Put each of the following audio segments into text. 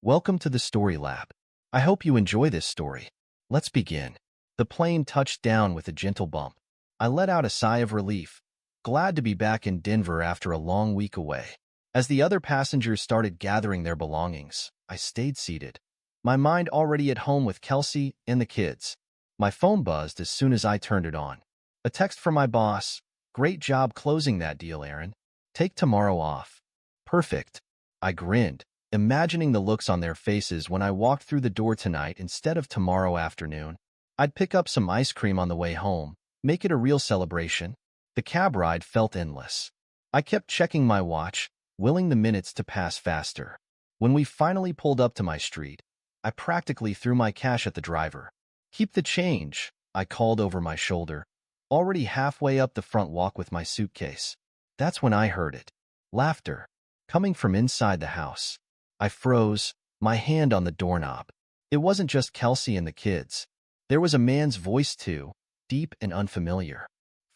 Welcome to the Story Lab. I hope you enjoy this story. Let's begin. The plane touched down with a gentle bump. I let out a sigh of relief, glad to be back in Denver after a long week away. As the other passengers started gathering their belongings, I stayed seated, my mind already at home with Kelsey and the kids. My phone buzzed as soon as I turned it on. A text from my boss. "Great job closing that deal, Aaron. Take tomorrow off." Perfect. I grinned, imagining the looks on their faces when I walked through the door tonight instead of tomorrow afternoon. I'd pick up some ice cream on the way home, make it a real celebration. The cab ride felt endless. I kept checking my watch, willing the minutes to pass faster. When we finally pulled up to my street, I practically threw my cash at the driver. "Keep the change," I called over my shoulder, already halfway up the front walk with my suitcase. That's when I heard it. Laughter, coming from inside the house. I froze, my hand on the doorknob. It wasn't just Kelsey and the kids. There was a man's voice too, deep and unfamiliar.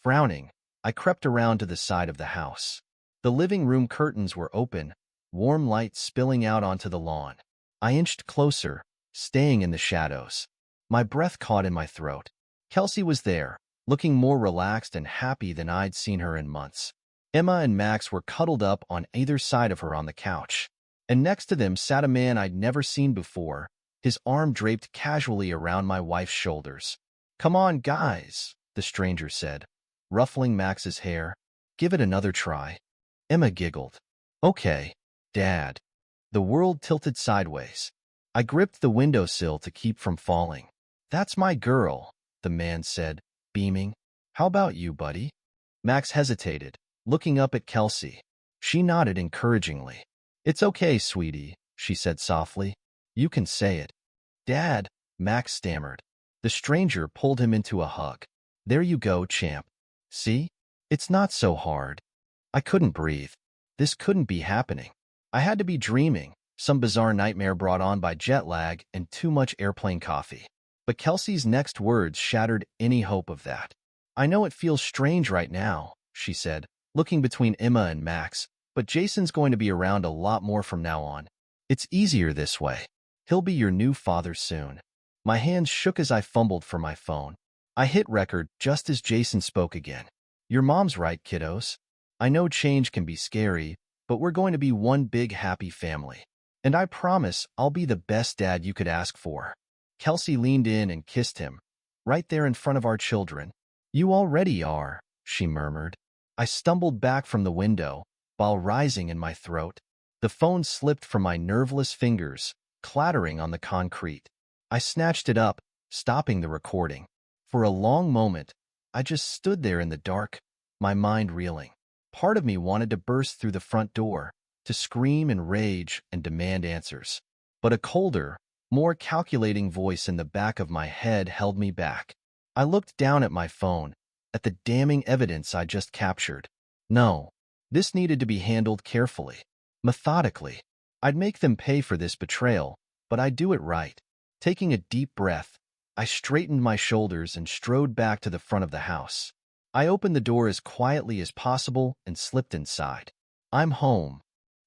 Frowning, I crept around to the side of the house. The living room curtains were open, warm light spilling out onto the lawn. I inched closer, staying in the shadows. My breath caught in my throat. Kelsey was there, looking more relaxed and happy than I'd seen her in months. Emma and Max were cuddled up on either side of her on the couch, and next to them sat a man I'd never seen before, his arm draped casually around my wife's shoulders. "Come on, guys," the stranger said, ruffling Max's hair. "Give it another try." Emma giggled. "Okay, Dad." The world tilted sideways. I gripped the windowsill to keep from falling. "That's my girl," the man said, beaming. "How about you, buddy?" Max hesitated, looking up at Kelsey. She nodded encouragingly. "It's okay, sweetie," she said softly. "You can say it." "Dad," Max stammered. The stranger pulled him into a hug. "There you go, champ. See? It's not so hard." I couldn't breathe. This couldn't be happening. I had to be dreaming, some bizarre nightmare brought on by jet lag and too much airplane coffee. But Kelsey's next words shattered any hope of that. "I know it feels strange right now," she said, looking between Emma and Max, "but Jason's going to be around a lot more from now on. It's easier this way. He'll be your new father soon." My hands shook as I fumbled for my phone. I hit record just as Jason spoke again. "Your mom's right, kiddos. I know change can be scary, but we're going to be one big happy family. And I promise I'll be the best dad you could ask for." Kelsey leaned in and kissed him, right there in front of our children. "You already are," she murmured. I stumbled back from the window, while rising in my throat. The phone slipped from my nerveless fingers, clattering on the concrete. I snatched it up, stopping the recording. For a long moment, I just stood there in the dark, my mind reeling. Part of me wanted to burst through the front door, to scream and rage and demand answers. But a colder, more calculating voice in the back of my head held me back. I looked down at my phone, at the damning evidence I just captured. No, this needed to be handled carefully, methodically. I'd make them pay for this betrayal, but I'd do it right. Taking a deep breath, I straightened my shoulders and strode back to the front of the house. I opened the door as quietly as possible and slipped inside. "I'm home,"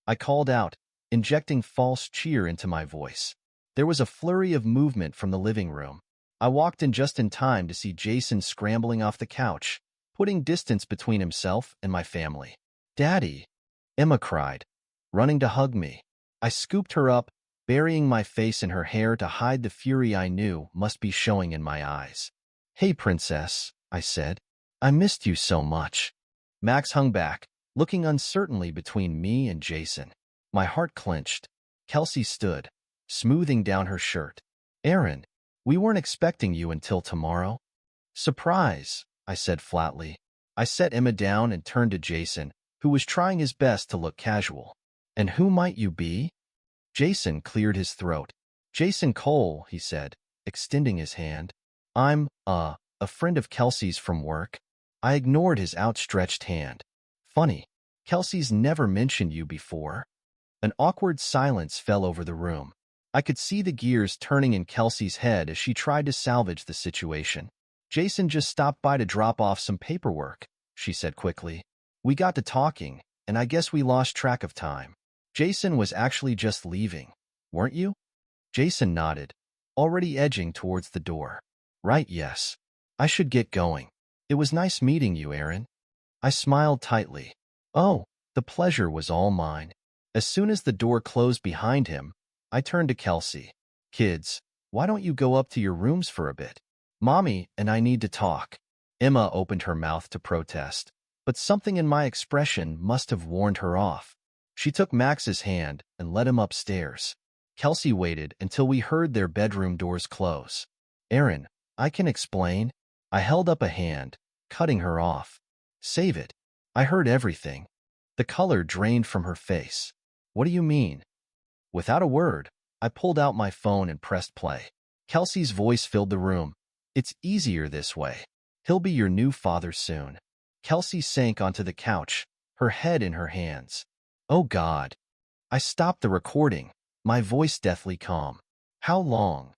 I called out, injecting false cheer into my voice. There was a flurry of movement from the living room. I walked in just in time to see Jason scrambling off the couch, putting distance between himself and my family. "Daddy," Emma cried, running to hug me. I scooped her up, burying my face in her hair to hide the fury I knew must be showing in my eyes. "Hey, princess," I said. "I missed you so much." Max hung back, looking uncertainly between me and Jason. My heart clenched. Kelsey stood, smoothing down her shirt. "Aaron, we weren't expecting you until tomorrow." "Surprise," I said flatly. I set Emma down and turned to Jason, who was trying his best to look casual. "And who might you be?" Jason cleared his throat. "Jason Cole," he said, extending his hand. "I'm, a friend of Kelsey's from work." I ignored his outstretched hand. "Funny, Kelsey's never mentioned you before." An awkward silence fell over the room. I could see the gears turning in Kelsey's head as she tried to salvage the situation. "Jason just stopped by to drop off some paperwork," she said quickly. "We got to talking, and I guess we lost track of time. Jason was actually just leaving." weren't you? Jason nodded, already edging towards the door. Right, yes. I should get going. It was nice meeting you, Aaron. I smiled tightly. Oh, the pleasure was all mine. As soon as the door closed behind him, I turned to Kelsey. Kids, why don't you go up to your rooms for a bit? Mommy and I need to talk. Emma opened her mouth to protest, but something in my expression must have warned her off. She took Max's hand and led him upstairs. Kelsey waited until we heard their bedroom doors close. Aaron, I can explain. I held up a hand, cutting her off. Save it. I heard everything. The color drained from her face. What do you mean? Without a word, I pulled out my phone and pressed play. Kelsey's voice filled the room. It's easier this way. He'll be your new father soon. Kelsey sank onto the couch, her head in her hands. Oh God. I stopped the recording, my voice deathly calm. How long?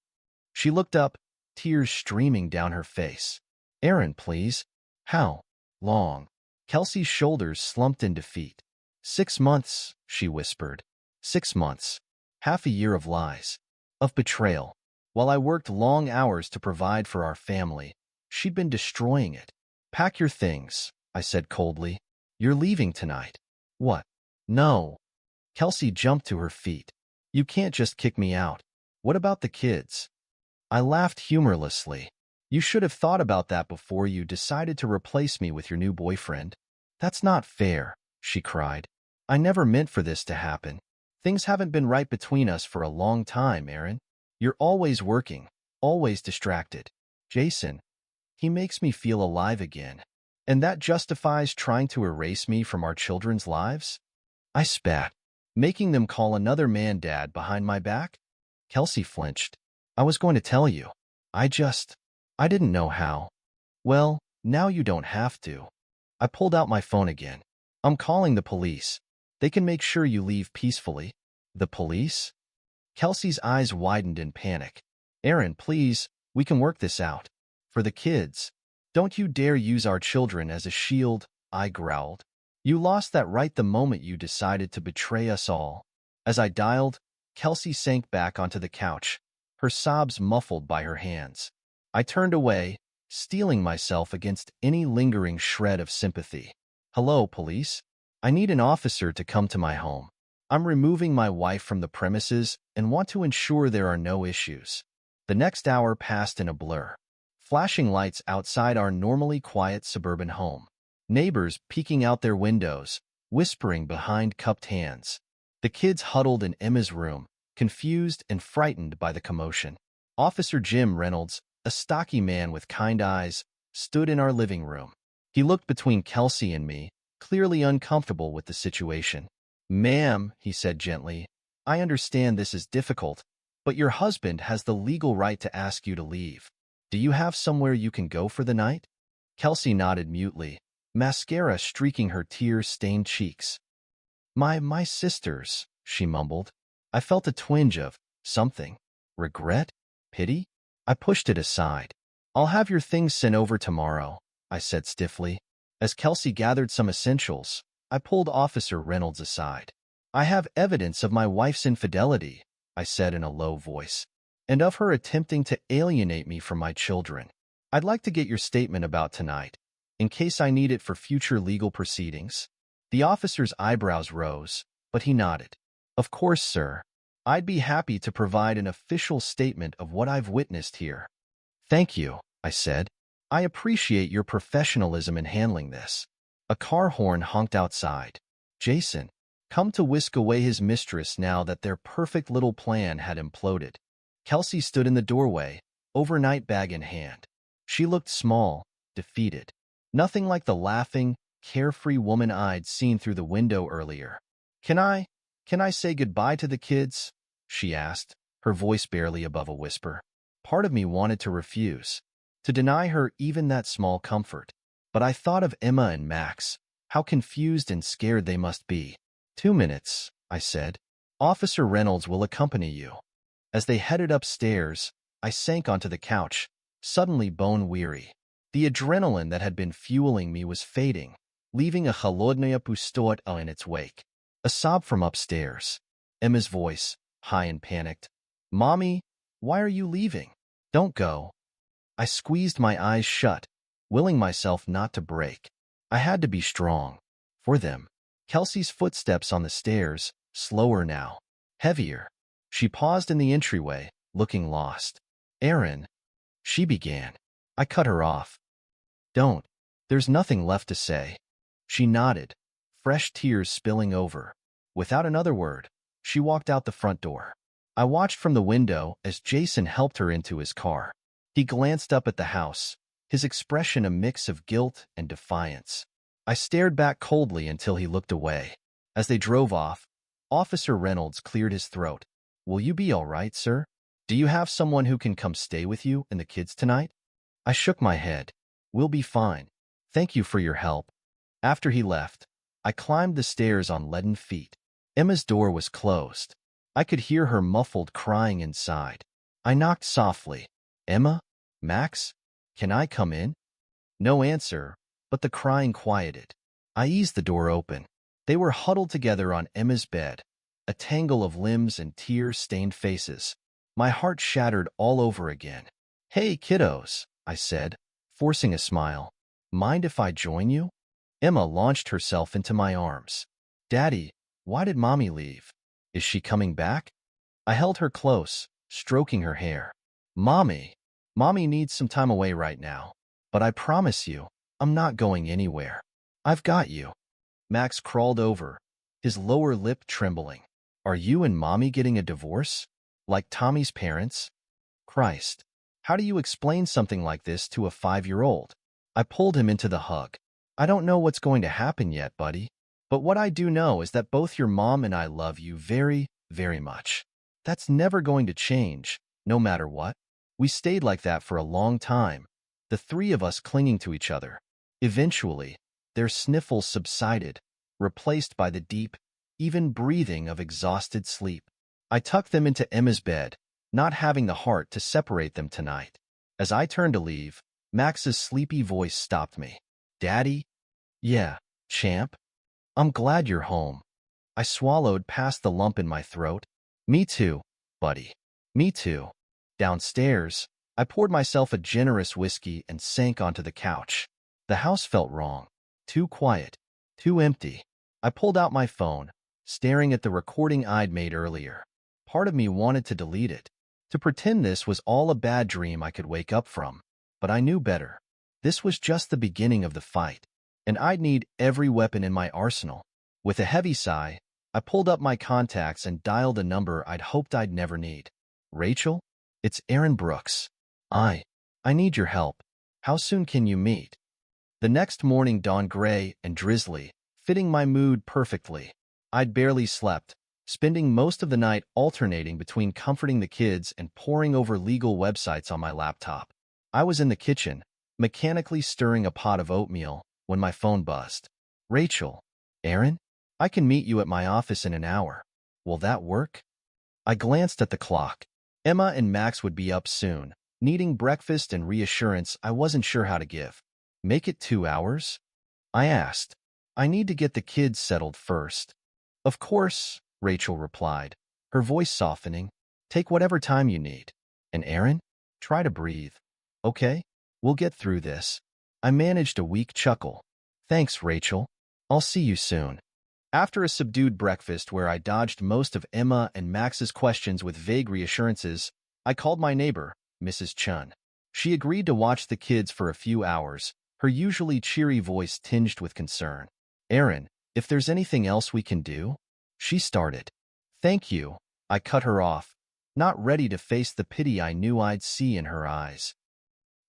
She looked up, tears streaming down her face. Aaron, please. How long? Kelsey's shoulders slumped in defeat. 6 months, she whispered. 6 months. Half a year of lies. Of betrayal. While I worked long hours to provide for our family, she'd been destroying it. Pack your things, I said coldly. You're leaving tonight. What? No. Kelsey jumped to her feet. You can't just kick me out. What about the kids? I laughed humorlessly. You should have thought about that before you decided to replace me with your new boyfriend. That's not fair, she cried. I never meant for this to happen. Things haven't been right between us for a long time, Aaron. You're always working, always distracted. Jason, he makes me feel alive again. And that justifies trying to erase me from our children's lives? I spat, making them call another man dad behind my back? Kelsey flinched. I was going to tell you. I didn't know how. Well, now you don't have to. I pulled out my phone again. I'm calling the police. They can make sure you leave peacefully. The police? Kelsey's eyes widened in panic. Aaron, please, we can work this out. For the kids. Don't you dare use our children as a shield, I growled. You lost that right the moment you decided to betray us all. As I dialed, Kelsey sank back onto the couch, her sobs muffled by her hands. I turned away, steeling myself against any lingering shred of sympathy. Hello, police. I need an officer to come to my home. I'm removing my wife from the premises and want to ensure there are no issues. The next hour passed in a blur. Flashing lights outside our normally quiet suburban home. Neighbors peeking out their windows, whispering behind cupped hands. The kids huddled in Emma's room, confused and frightened by the commotion. Officer Jim Reynolds, a stocky man with kind eyes, stood in our living room. He looked between Kelsey and me, clearly uncomfortable with the situation. Ma'am, he said gently, I understand this is difficult, but your husband has the legal right to ask you to leave. Do you have somewhere you can go for the night? Kelsey nodded mutely, mascara streaking her tear-stained cheeks. My sisters, she mumbled. I felt a twinge of something. Regret? Pity? I pushed it aside. I'll have your things sent over tomorrow, I said stiffly. As Kelsey gathered some essentials, I pulled Officer Reynolds aside. I have evidence of my wife's infidelity, I said in a low voice, and of her attempting to alienate me from my children. I'd like to get your statement about tonight, in case I need it for future legal proceedings. The officer's eyebrows rose, but he nodded. Of course, sir. I'd be happy to provide an official statement of what I've witnessed here. Thank you, I said. I appreciate your professionalism in handling this. A car horn honked outside. Jason, come to whisk away his mistress now that their perfect little plan had imploded. Kelsey stood in the doorway, overnight bag in hand. She looked small, defeated. Nothing like the laughing, carefree woman I'd seen through the window earlier. Can I say goodbye to the kids? She asked, her voice barely above a whisper. Part of me wanted to refuse, to deny her even that small comfort. But I thought of Emma and Max, how confused and scared they must be. 2 minutes, I said. Officer Reynolds will accompany you. As they headed upstairs, I sank onto the couch, suddenly bone-weary. The adrenaline that had been fueling me was fading, leaving a холодная пустота in its wake. A sob from upstairs. Emma's voice, high and panicked. Mommy, why are you leaving? Don't go. I squeezed my eyes shut, willing myself not to break. I had to be strong. For them. Kelsey's footsteps on the stairs, slower now, heavier. She paused in the entryway, looking lost. Aaron, she began. I cut her off. Don't. There's nothing left to say. She nodded, fresh tears spilling over. Without another word, she walked out the front door. I watched from the window as Jason helped her into his car. He glanced up at the house, his expression a mix of guilt and defiance. I stared back coldly until he looked away. As they drove off, Officer Reynolds cleared his throat. Will you be all right, sir? Do you have someone who can come stay with you and the kids tonight? I shook my head. We'll be fine. Thank you for your help. After he left, I climbed the stairs on leaden feet. Emma's door was closed. I could hear her muffled crying inside. I knocked softly. Emma? Max? Can I come in? No answer, but the crying quieted. I eased the door open. They were huddled together on Emma's bed, a tangle of limbs and tear-stained faces. My heart shattered all over again. Hey, kiddos, I said, forcing a smile. Mind if I join you? Emma launched herself into my arms. Daddy, why did Mommy leave? Is she coming back? I held her close, stroking her hair. Mommy needs some time away right now, but I promise you, I'm not going anywhere. I've got you. Max crawled over, his lower lip trembling. Are you and Mommy getting a divorce? Like Tommy's parents? Christ, how do you explain something like this to a 5-year-old? I pulled him into the hug. I don't know what's going to happen yet, buddy. But what I do know is that both your mom and I love you very, very much. That's never going to change, no matter what. We stayed like that for a long time, the three of us clinging to each other. Eventually, their sniffles subsided, replaced by the deep, even breathing of exhausted sleep. I tucked them into Emma's bed, not having the heart to separate them tonight. As I turned to leave, Max's sleepy voice stopped me. Daddy? Yeah, champ? I'm glad you're home. I swallowed past the lump in my throat. Me too, buddy. Me too. Downstairs, I poured myself a generous whiskey and sank onto the couch. The house felt wrong. Too quiet. Too empty. I pulled out my phone, staring at the recording I'd made earlier. Part of me wanted to delete it, to pretend this was all a bad dream I could wake up from. But I knew better. This was just the beginning of the fight, and I'd need every weapon in my arsenal. With a heavy sigh, I pulled up my contacts and dialed a number I'd hoped I'd never need. Rachel? It's Aaron Brooks. I need your help. How soon can you meet? The next morning dawned gray and drizzly, fitting my mood perfectly. I'd barely slept, spending most of the night alternating between comforting the kids and poring over legal websites on my laptop. I was in the kitchen, mechanically stirring a pot of oatmeal, when my phone buzzed. Rachel. Aaron? I can meet you at my office in an hour. Will that work? I glanced at the clock. Emma and Max would be up soon, needing breakfast and reassurance I wasn't sure how to give. Make it 2 hours? I asked. I need to get the kids settled first. Of course, Rachel replied, her voice softening. Take whatever time you need. And Aaron? Try to breathe. Okay? We'll get through this. I managed a weak chuckle. Thanks, Rachel. I'll see you soon. After a subdued breakfast where I dodged most of Emma and Max's questions with vague reassurances, I called my neighbor, Mrs. Chun. She agreed to watch the kids for a few hours, her usually cheery voice tinged with concern. Aaron, if there's anything else we can do? She started. Thank you. I cut her off, not ready to face the pity I knew I'd see in her eyes.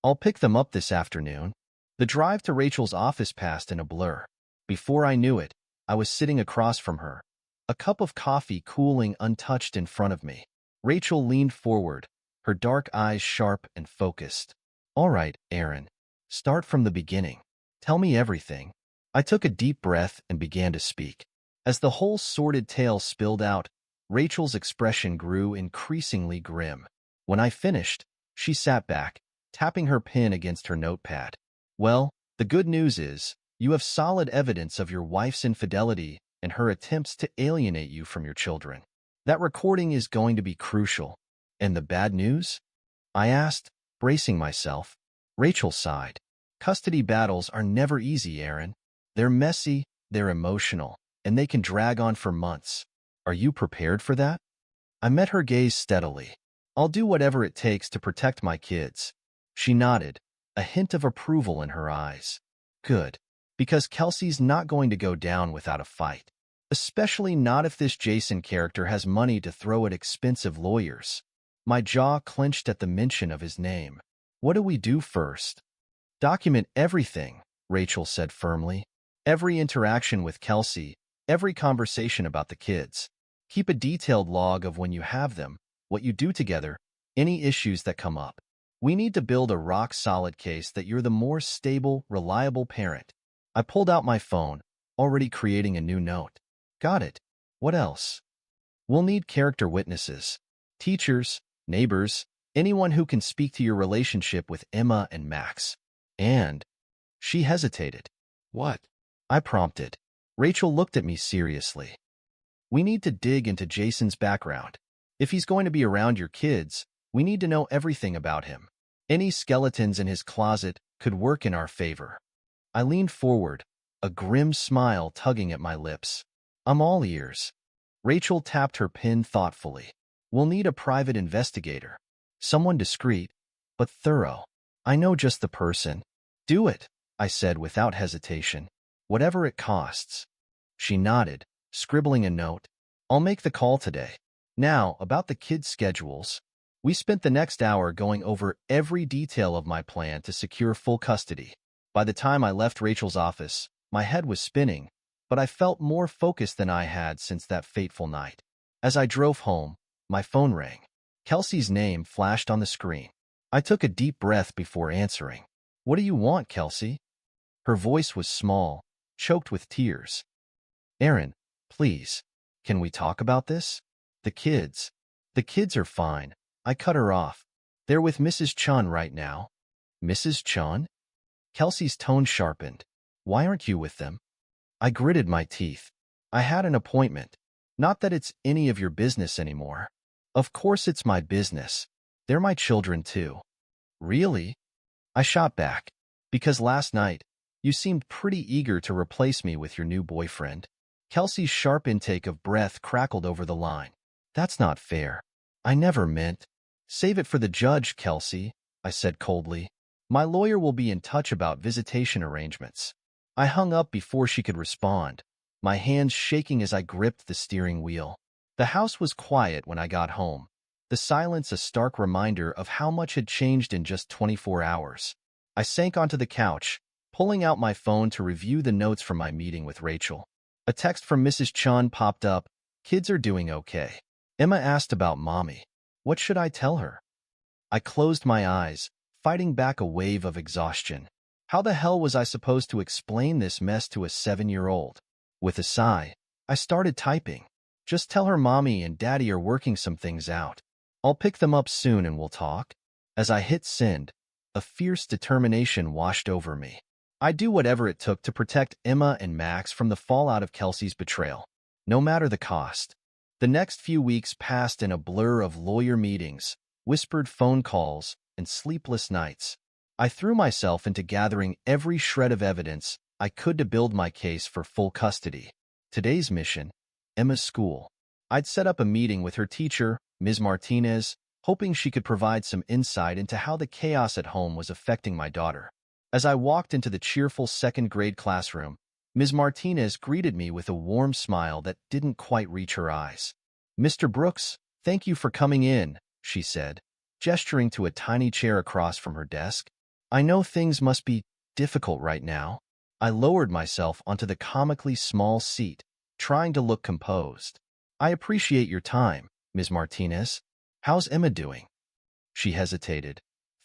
I'll pick them up this afternoon. The drive to Rachel's office passed in a blur. Before I knew it, I was sitting across from her, a cup of coffee cooling untouched in front of me. Rachel leaned forward, her dark eyes sharp and focused. All right, Aaron. Start from the beginning. Tell me everything. I took a deep breath and began to speak. As the whole sordid tale spilled out, Rachel's expression grew increasingly grim. When I finished, she sat back, tapping her pen against her notepad. Well, the good news is, you have solid evidence of your wife's infidelity and her attempts to alienate you from your children. That recording is going to be crucial. And the bad news? I asked, bracing myself. Rachel sighed. Custody battles are never easy, Aaron. They're messy, they're emotional, and they can drag on for months. Are you prepared for that? I met her gaze steadily. I'll do whatever it takes to protect my kids. She nodded, a hint of approval in her eyes. Good, because Kelsey's not going to go down without a fight. Especially not if this Jason character has money to throw at expensive lawyers. My jaw clenched at the mention of his name. What do we do first? Document everything, Rachel said firmly. Every interaction with Kelsey, every conversation about the kids. Keep a detailed log of when you have them, what you do together, any issues that come up. We need to build a rock-solid case that you're the more stable, reliable parent. I pulled out my phone, already creating a new note. Got it. What else? We'll need character witnesses. Teachers, neighbors, anyone who can speak to your relationship with Emma and Max. And she hesitated. What? I prompted. Rachel looked at me seriously. We need to dig into Jason's background. If he's going to be around your kids, we need to know everything about him. Any skeletons in his closet could work in our favor. I leaned forward, a grim smile tugging at my lips. I'm all ears. Rachel tapped her pen thoughtfully. We'll need a private investigator. Someone discreet, but thorough. I know just the person. Do it, I said without hesitation. Whatever it costs. She nodded, scribbling a note. I'll make the call today. Now, about the kids' schedules. We spent the next hour going over every detail of my plan to secure full custody. By the time I left Rachel's office, my head was spinning, but I felt more focused than I had since that fateful night. As I drove home, my phone rang. Kelsey's name flashed on the screen. I took a deep breath before answering. What do you want, Kelsey? Her voice was small, choked with tears. Aaron, please, can we talk about this? The kids are fine. I cut her off. They're with Mrs. Chun right now. Mrs. Chun? Kelsey's tone sharpened. Why aren't you with them? I gritted my teeth. I had an appointment. Not that it's any of your business anymore. Of course it's my business. They're my children too. Really? I shot back. Because last night, you seemed pretty eager to replace me with your new boyfriend. Kelsey's sharp intake of breath crackled over the line. That's not fair. I never meant. Save it for the judge, Kelsey, I said coldly. My lawyer will be in touch about visitation arrangements. I hung up before she could respond, my hands shaking as I gripped the steering wheel. The house was quiet when I got home, the silence a stark reminder of how much had changed in just 24 hours. I sank onto the couch, pulling out my phone to review the notes from my meeting with Rachel. A text from Mrs. Chun popped up. Kids are doing okay. Emma asked about Mommy. What should I tell her? I closed my eyes, fighting back a wave of exhaustion. How the hell was I supposed to explain this mess to a 7-year-old? With a sigh, I started typing. Just tell her Mommy and Daddy are working some things out. I'll pick them up soon and we'll talk. As I hit send, a fierce determination washed over me. I'd do whatever it took to protect Emma and Max from the fallout of Kelsey's betrayal, no matter the cost. The next few weeks passed in a blur of lawyer meetings, whispered phone calls, and sleepless nights. I threw myself into gathering every shred of evidence I could to build my case for full custody. Today's mission, Emma's school. I'd set up a meeting with her teacher, Ms. Martinez, hoping she could provide some insight into how the chaos at home was affecting my daughter. As I walked into the cheerful second-grade classroom, Ms. Martinez greeted me with a warm smile that didn't quite reach her eyes. Mr. Brooks, thank you for coming in, she said, gesturing to a tiny chair across from her desk. I know things must be difficult right now. I lowered myself onto the comically small seat, trying to look composed. I appreciate your time, Ms. Martinez. How's Emma doing? She hesitated,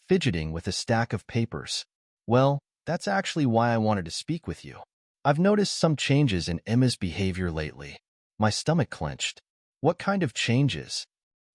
fidgeting with a stack of papers. Well, that's actually why I wanted to speak with you. I've noticed some changes in Emma's behavior lately. My stomach clenched. What kind of changes?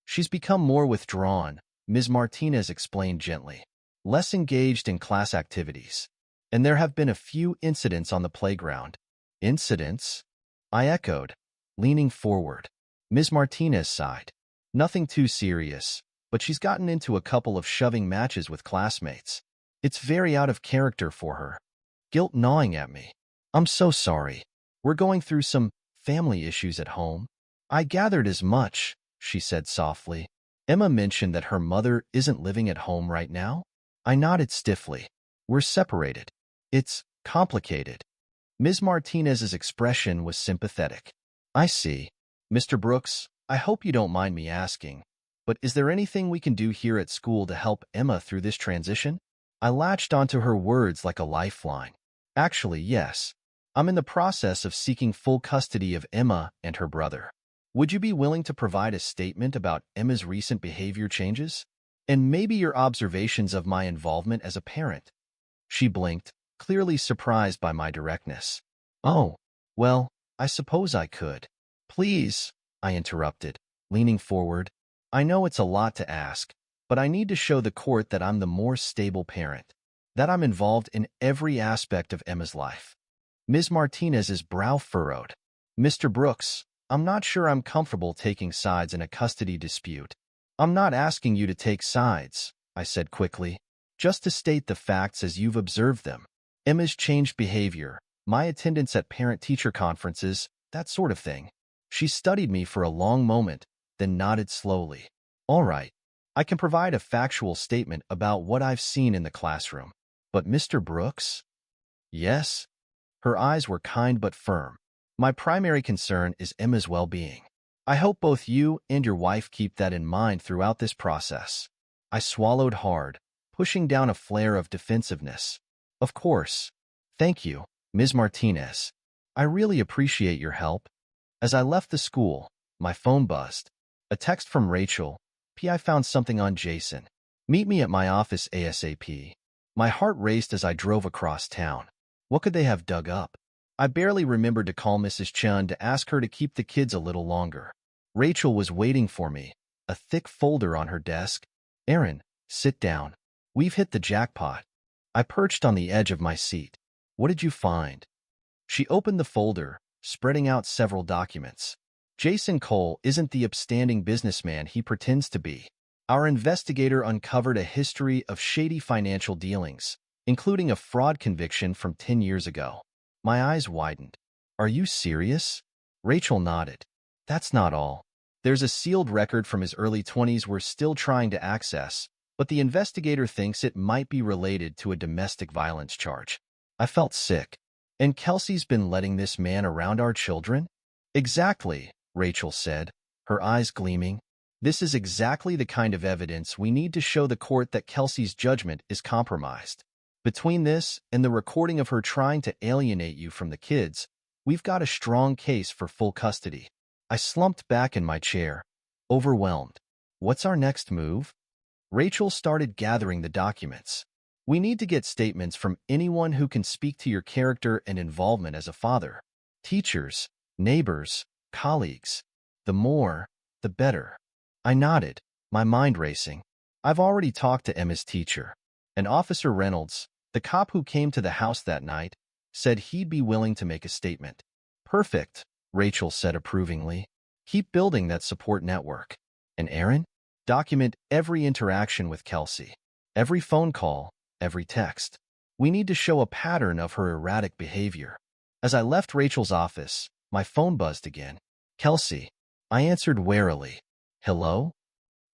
She's become more withdrawn, Ms. Martinez explained gently. Less engaged in class activities. And there have been a few incidents on the playground. Incidents? I echoed, leaning forward. Ms. Martinez sighed. Nothing too serious, but she's gotten into a couple of shoving matches with classmates. It's very out of character for her. Guilt gnawing at me. I'm so sorry. We're going through some family issues at home. I gathered as much, she said softly. Emma mentioned that her mother isn't living at home right now. I nodded stiffly. We're separated. It's complicated. Ms. Martinez's expression was sympathetic. I see. Mr. Brooks, I hope you don't mind me asking, but is there anything we can do here at school to help Emma through this transition? I latched onto her words like a lifeline. Actually, yes. I'm in the process of seeking full custody of Emma and her brother. Would you be willing to provide a statement about Emma's recent behavior changes? And maybe your observations of my involvement as a parent? She blinked, clearly surprised by my directness. Oh, well, I suppose I could. Please, I interrupted, leaning forward. I know it's a lot to ask, but I need to show the court that I'm the more stable parent, that I'm involved in every aspect of Emma's life. Ms. Martinez's brow furrowed. Mr. Brooks, I'm not sure I'm comfortable taking sides in a custody dispute. I'm not asking you to take sides, I said quickly, just to state the facts as you've observed them. Emma's changed behavior, my attendance at parent-teacher conferences, that sort of thing. She studied me for a long moment, then nodded slowly. All right, I can provide a factual statement about what I've seen in the classroom. But Mr. Brooks? Yes? Her eyes were kind but firm. My primary concern is Emma's well-being. I hope both you and your wife keep that in mind throughout this process. I swallowed hard, pushing down a flare of defensiveness. Of course. Thank you, Ms. Martinez. I really appreciate your help. As I left the school, my phone buzzed. A text from Rachel. I found something on Jason. Meet me at my office ASAP. My heart raced as I drove across town. What could they have dug up? I barely remembered to call Mrs. Chun to ask her to keep the kids a little longer. Rachel was waiting for me, a thick folder on her desk. Aaron, sit down. We've hit the jackpot. I perched on the edge of my seat. What did you find? She opened the folder, spreading out several documents. Jason Cole isn't the upstanding businessman he pretends to be. Our investigator uncovered a history of shady financial dealings, including a fraud conviction from 10 years ago. My eyes widened. Are you serious? Rachel nodded. That's not all. There's a sealed record from his early 20s we're still trying to access, but the investigator thinks it might be related to a domestic violence charge. I felt sick. And Kelsey's been letting this man around our children? Exactly, Rachel said, her eyes gleaming. This is exactly the kind of evidence we need to show the court that Kelsey's judgment is compromised. Between this and the recording of her trying to alienate you from the kids, we've got a strong case for full custody. I slumped back in my chair, overwhelmed. What's our next move? Rachel started gathering the documents. We need to get statements from anyone who can speak to your character and involvement as a father. Teachers, neighbors, colleagues. The more, the better. I nodded, my mind racing. I've already talked to Emma's teacher. And Officer Reynolds, the cop who came to the house that night, said he'd be willing to make a statement. Perfect, Rachel said approvingly. Keep building that support network. And Aaron? Document every interaction with Kelsey. Every phone call, every text. We need to show a pattern of her erratic behavior. As I left Rachel's office, my phone buzzed again. Kelsey. I answered warily. Hello?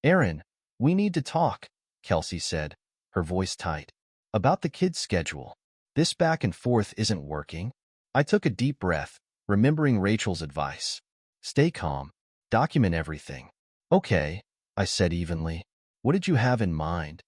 Aaron, we need to talk, Kelsey said, her voice tight. About the kids' schedule. This back and forth isn't working. I took a deep breath, remembering Rachel's advice. Stay calm. Document everything. Okay, I said evenly. What did you have in mind?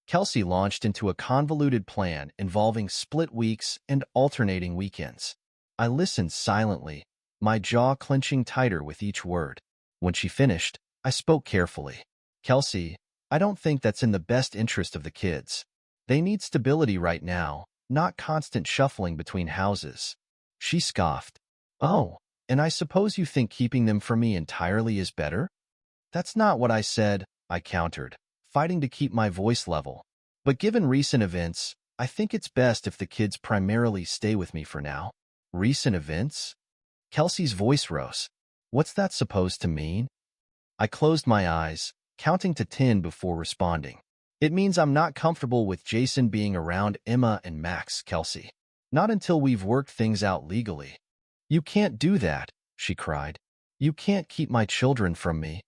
Kelsey launched into a convoluted plan involving split weeks and alternating weekends. I listened silently, my jaw clenching tighter with each word. When she finished, I spoke carefully. Kelsey, I don't think that's in the best interest of the kids. They need stability right now, not constant shuffling between houses. She scoffed. Oh, and I suppose you think keeping them from me entirely is better? That's not what I said, I countered, fighting to keep my voice level. But given recent events, I think it's best if the kids primarily stay with me for now. Recent events? Kelsey's voice rose. What's that supposed to mean? I closed my eyes, counting to 10 before responding. It means I'm not comfortable with Jason being around Emma and Max, Kelsey. Not until we've worked things out legally. You can't do that, she cried. You can't keep my children from me.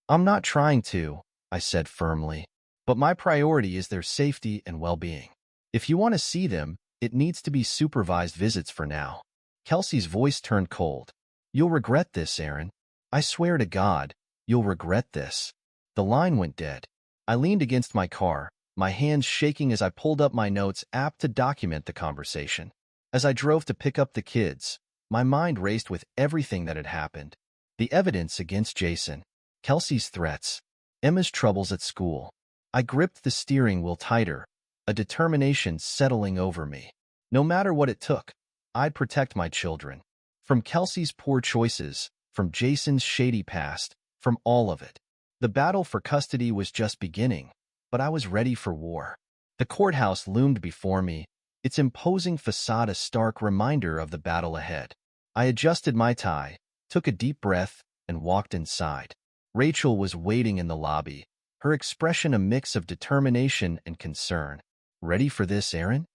I'm not trying to, I said firmly. But my priority is their safety and well-being. If you want to see them, it needs to be supervised visits for now. Kelsey's voice turned cold. You'll regret this, Aaron. I swear to God, you'll regret this. The line went dead. I leaned against my car, my hands shaking as I pulled up my notes app to document the conversation. As I drove to pick up the kids, my mind raced with everything that had happened. The evidence against Jason, Kelsey's threats, Emma's troubles at school. I gripped the steering wheel tighter, a determination settling over me. No matter what it took, I'd protect my children. From Kelsey's poor choices, from Jason's shady past, from all of it. The battle for custody was just beginning, but I was ready for war. The courthouse loomed before me, its imposing facade a stark reminder of the battle ahead. I adjusted my tie, took a deep breath, and walked inside. Rachel was waiting in the lobby, her expression a mix of determination and concern. Ready for this, Aaron?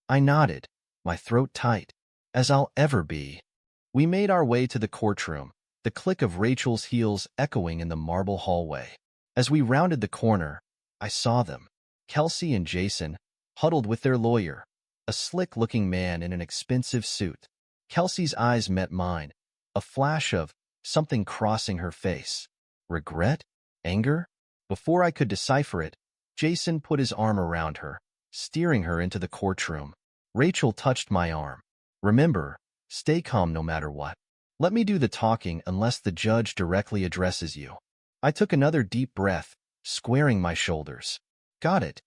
I nodded, my throat tight, as I'll ever be. We made our way to the courtroom, the click of Rachel's heels echoing in the marble hallway. As we rounded the corner, I saw them, Kelsey and Jason, huddled with their lawyer, a slick-looking man in an expensive suit. Kelsey's eyes met mine, a flash of something crossing her face. Regret? Anger? Before I could decipher it, Jason put his arm around her, steering her into the courtroom. Rachel touched my arm. Remember, stay calm no matter what. Let me do the talking unless the judge directly addresses you. I took another deep breath, squaring my shoulders. Got it.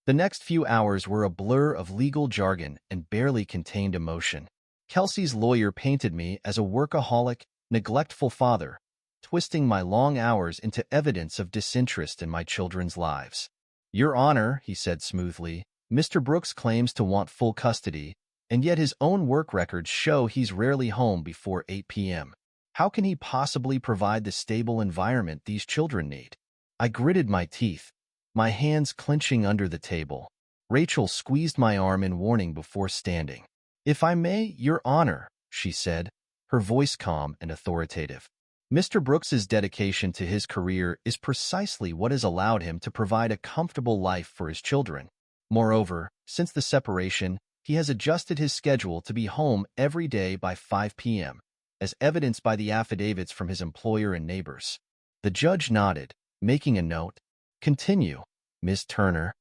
The next few hours were a blur of legal jargon and barely contained emotion. Kelsey's lawyer painted me as a workaholic, neglectful father, twisting my long hours into evidence of disinterest in my children's lives. Your Honor, he said smoothly, Mr. Brooks claims to want full custody, and yet his own work records show he's rarely home before 8 p.m. How can he possibly provide the stable environment these children need? I gritted my teeth, my hands clenching under the table. Rachel squeezed my arm in warning before standing. If I may, Your Honor, she said, her voice calm and authoritative. Mr. Brooks's dedication to his career is precisely what has allowed him to provide a comfortable life for his children. Moreover, since the separation, he has adjusted his schedule to be home every day by 5 p.m., as evidenced by the affidavits from his employer and neighbors. The judge nodded, making a note. Continue, Ms. Turner.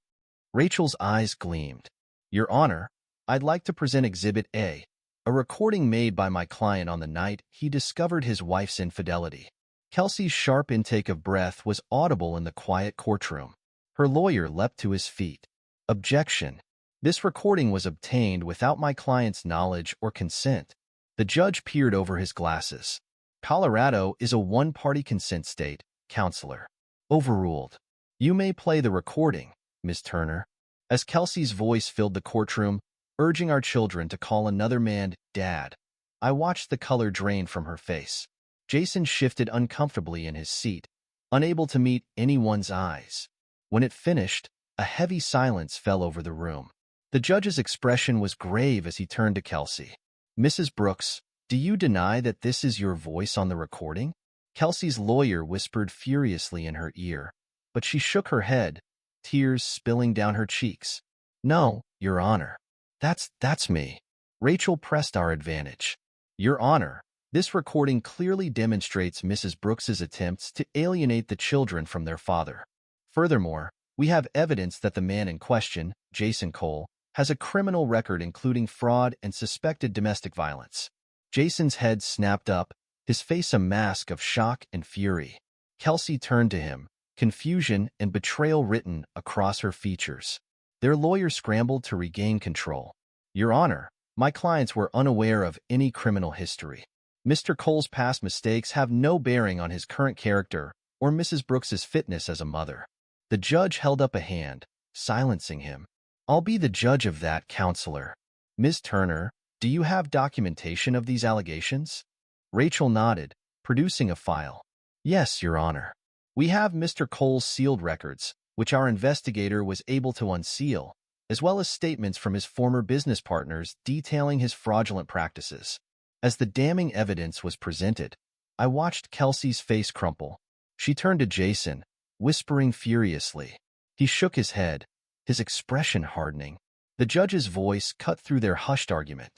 Rachel's eyes gleamed. Your Honor, I'd like to present Exhibit A, a recording made by my client on the night he discovered his wife's infidelity. Kelsey's sharp intake of breath was audible in the quiet courtroom. Her lawyer leapt to his feet. Objection. This recording was obtained without my client's knowledge or consent. The judge peered over his glasses. Colorado is a one-party consent state, Counselor. Overruled. You may play the recording, Ms. Turner. As Kelsey's voice filled the courtroom, urging our children to call another man Dad, I watched the color drain from her face. Jason shifted uncomfortably in his seat, unable to meet anyone's eyes. When it finished, a heavy silence fell over the room. The judge's expression was grave as he turned to Kelsey. Mrs. Brooks, do you deny that this is your voice on the recording? Kelsey's lawyer whispered furiously in her ear, but she shook her head, tears spilling down her cheeks. No, Your Honor. That's me. Rachel pressed our advantage. Your Honor, this recording clearly demonstrates Mrs. Brooks's attempts to alienate the children from their father. Furthermore, we have evidence that the man in question, Jason Cole, has a criminal record including fraud and suspected domestic violence. Jason's head snapped up, his face a mask of shock and fury. Kelsey turned to him, confusion and betrayal written across her features. Their lawyer scrambled to regain control. Your Honor, my clients were unaware of any criminal history. Mr. Cole's past mistakes have no bearing on his current character or Mrs. Brooks's fitness as a mother. The judge held up a hand, silencing him. I'll be the judge of that, Counselor. Ms. Turner, do you have documentation of these allegations? Rachel nodded, producing a file. Yes, Your Honor. We have Mr. Cole's sealed records, which our investigator was able to unseal, as well as statements from his former business partners detailing his fraudulent practices. As the damning evidence was presented, I watched Kelsey's face crumple. She turned to Jason, whispering furiously. He shook his head, his expression hardening. The judge's voice cut through their hushed argument.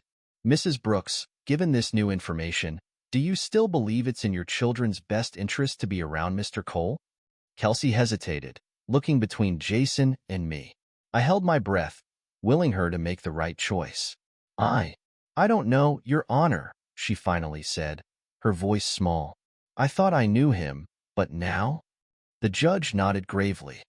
Mrs. Brooks, given this new information, do you still believe it's in your children's best interest to be around Mr. Cole? Kelsey hesitated, looking between Jason and me. I held my breath, willing her to make the right choice. I don't know, Your Honor, she finally said, her voice small. I thought I knew him, but now? The judge nodded gravely.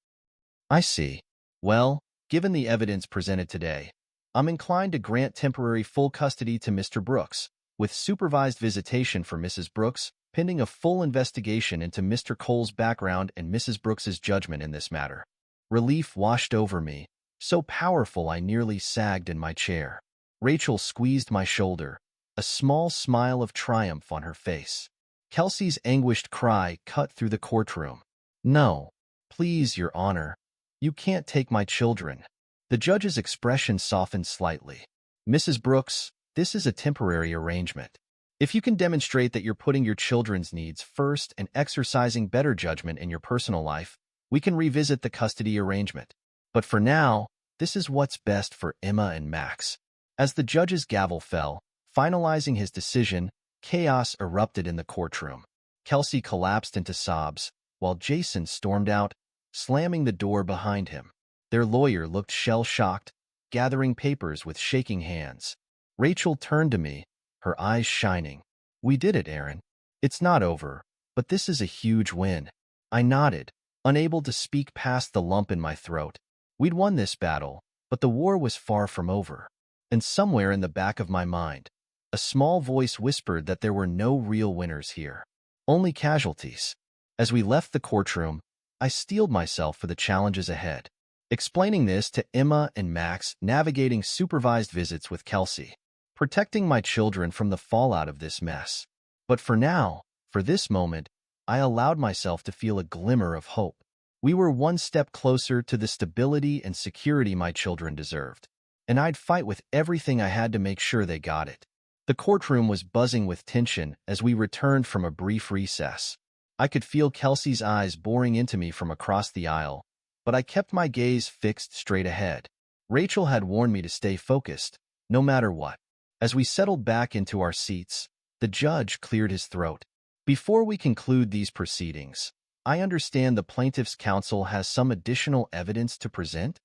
I see. Well, given the evidence presented today, I'm inclined to grant temporary full custody to Mr. Brooks, with supervised visitation for Mrs. Brooks, pending a full investigation into Mr. Cole's background and Mrs. Brooks's judgment in this matter. Relief washed over me, so powerful I nearly sagged in my chair. Rachel squeezed my shoulder, a small smile of triumph on her face. Kelsey's anguished cry cut through the courtroom. No, please, Your Honor. You can't take my children. The judge's expression softened slightly. Mrs. Brooks, this is a temporary arrangement. If you can demonstrate that you're putting your children's needs first and exercising better judgment in your personal life, we can revisit the custody arrangement. But for now, this is what's best for Emma and Max. As the judge's gavel fell, finalizing his decision, chaos erupted in the courtroom. Kelsey collapsed into sobs, while Jason stormed out, slamming the door behind him. Their lawyer looked shell-shocked, gathering papers with shaking hands. Rachel turned to me, her eyes shining. We did it, Aaron. It's not over, but this is a huge win. I nodded, unable to speak past the lump in my throat. We'd won this battle, but the war was far from over. And somewhere in the back of my mind, a small voice whispered that there were no real winners here, only casualties. As we left the courtroom, I steeled myself for the challenges ahead, explaining this to Emma and Max, navigating supervised visits with Kelsey, protecting my children from the fallout of this mess. But for now, for this moment, I allowed myself to feel a glimmer of hope. We were one step closer to the stability and security my children deserved, and I'd fight with everything I had to make sure they got it. The courtroom was buzzing with tension as we returned from a brief recess. I could feel Kelsey's eyes boring into me from across the aisle, but I kept my gaze fixed straight ahead. Rachel had warned me to stay focused, no matter what. As we settled back into our seats, the judge cleared his throat. Before we conclude these proceedings, I understand the plaintiff's counsel has some additional evidence to present?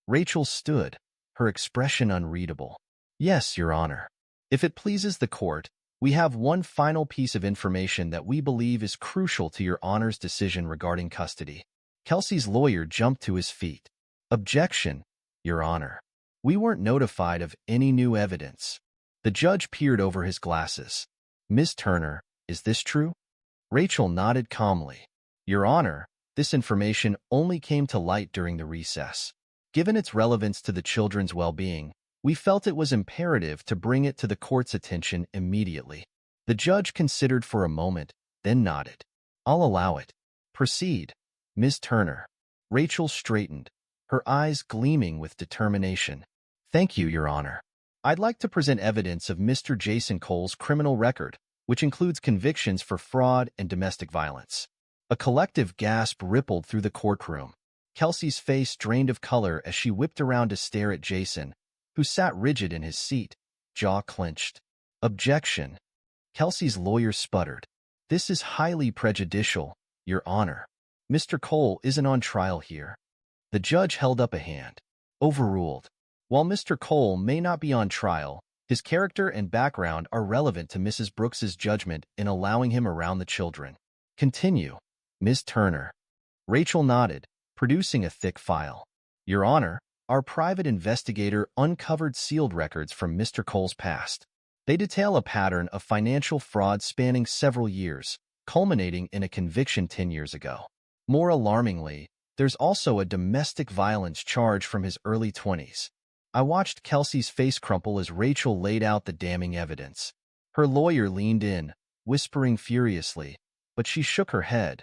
Rachel stood, her expression unreadable. Yes, Your Honor. If it pleases the court, we have one final piece of information that we believe is crucial to Your Honor's decision regarding custody. Kelsey's lawyer jumped to his feet. Objection, Your Honor. We weren't notified of any new evidence. The judge peered over his glasses. Ms. Turner, is this true? Rachel nodded calmly. Your Honor, this information only came to light during the recess. Given its relevance to the children's well-being, we felt it was imperative to bring it to the court's attention immediately. The judge considered for a moment, then nodded. I'll allow it. Proceed, Ms. Turner. Rachel straightened, her eyes gleaming with determination. Thank you, Your Honor. I'd like to present evidence of Mr. Jason Cole's criminal record, which includes convictions for fraud and domestic violence. A collective gasp rippled through the courtroom. Kelsey's face drained of color as she whipped around to stare at Jason, who sat rigid in his seat, jaw clenched. Objection. Kelsey's lawyer sputtered. This is highly prejudicial, Your Honor. Mr. Cole isn't on trial here. The judge held up a hand. Overruled. While Mr. Cole may not be on trial, his character and background are relevant to Mrs. Brooks's judgment in allowing him around the children. Continue, Ms. Turner. Rachel nodded, producing a thick file. Your Honor, our private investigator uncovered sealed records from Mr. Cole's past. They detail a pattern of financial fraud spanning several years, culminating in a conviction 10 years ago. More alarmingly, there's also a domestic violence charge from his early 20s. I watched Kelsey's face crumple as Rachel laid out the damning evidence. Her lawyer leaned in, whispering furiously, but she shook her head,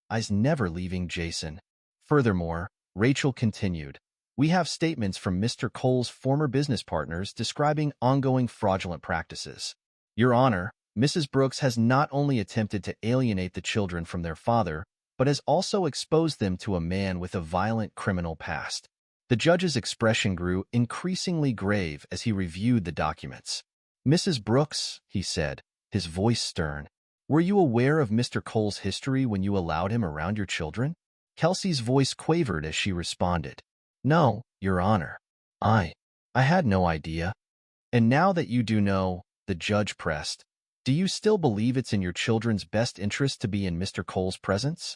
eyes never leaving Jason. Furthermore, Rachel continued, we have statements from Mr. Cole's former business partners describing ongoing fraudulent practices. Your Honor, Mrs. Brooks has not only attempted to alienate the children from their father, but has also exposed them to a man with a violent criminal past. The judge's expression grew increasingly grave as he reviewed the documents. Mrs. Brooks, he said, his voice stern, were you aware of Mr. Cole's history when you allowed him around your children? Kelsey's voice quavered as she responded, no, Your Honor. I had no idea. And now that you do know, the judge pressed, do you still believe it's in your children's best interest to be in Mr. Cole's presence?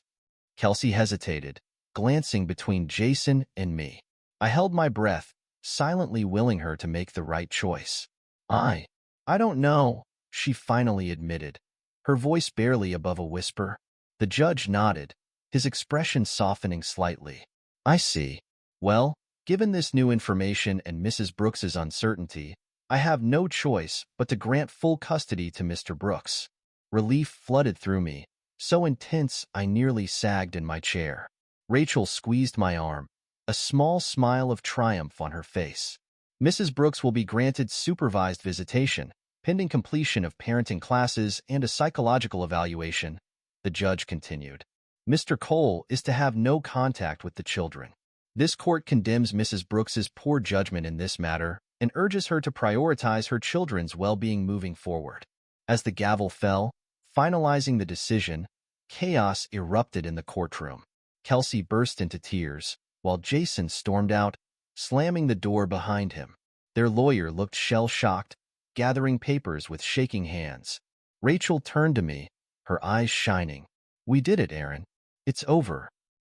Kelsey hesitated, glancing between Jason and me. I held my breath, silently willing her to make the right choice. I don't know, she finally admitted, her voice barely above a whisper. The judge nodded, his expression softening slightly. I see. Well, given this new information and Mrs. Brooks's uncertainty, I have no choice but to grant full custody to Mr. Brooks. Relief flooded through me, so intense I nearly sagged in my chair. Rachel squeezed my arm, a small smile of triumph on her face. Mrs. Brooks will be granted supervised visitation, pending completion of parenting classes and a psychological evaluation, the judge continued. Mr. Cole is to have no contact with the children. This court condemns Mrs. Brooks's poor judgment in this matter and urges her to prioritize her children's well-being moving forward. As the gavel fell, finalizing the decision, chaos erupted in the courtroom. Kelsey burst into tears, while Jason stormed out, slamming the door behind him. Their lawyer looked shell-shocked, gathering papers with shaking hands. Rachel turned to me, her eyes shining. We did it, Aaron. It's over.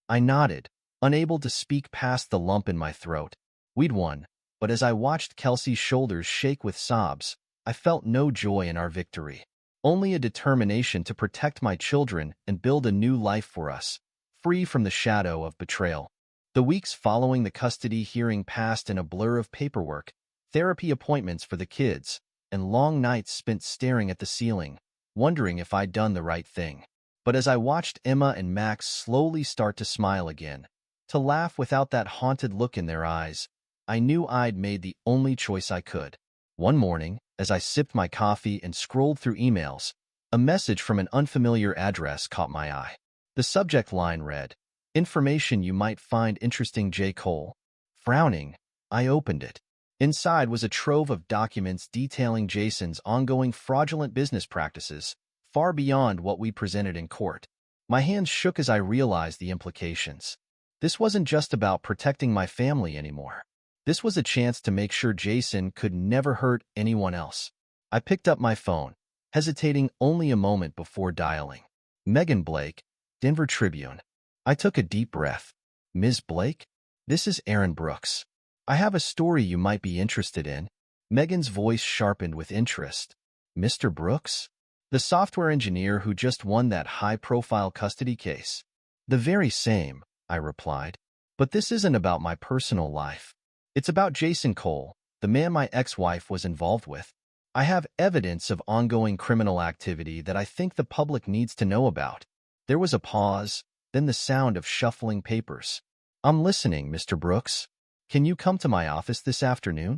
I nodded, unable to speak past the lump in my throat. We'd won, but as I watched Kelsey's shoulders shake with sobs, I felt no joy in our victory. Only a determination to protect my children and build a new life for us, free from the shadow of betrayal. The weeks following the custody hearing passed in a blur of paperwork, therapy appointments for the kids, and long nights spent staring at the ceiling, wondering if I'd done the right thing. But as I watched Emma and Max slowly start to smile again, to laugh without that haunted look in their eyes, I knew I'd made the only choice I could. One morning, as I sipped my coffee and scrolled through emails, a message from an unfamiliar address caught my eye. The subject line read, "Information you might find interesting, J. Cole." Frowning, I opened it. Inside was a trove of documents detailing Jason's ongoing fraudulent business practices, far beyond what we presented in court. My hands shook as I realized the implications. This wasn't just about protecting my family anymore. This was a chance to make sure Jason could never hurt anyone else. I picked up my phone, hesitating only a moment before dialing. Megan Blake, Denver Tribune. I took a deep breath. Ms. Blake? This is Aaron Brooks. I have a story you might be interested in. Megan's voice sharpened with interest. Mr. Brooks? The software engineer who just won that high-profile custody case. The very same, I replied. But this isn't about my personal life. It's about Jason Cole, the man my ex-wife was involved with. I have evidence of ongoing criminal activity that I think the public needs to know about. There was a pause, then the sound of shuffling papers. I'm listening, Mr. Brooks. Can you come to my office this afternoon?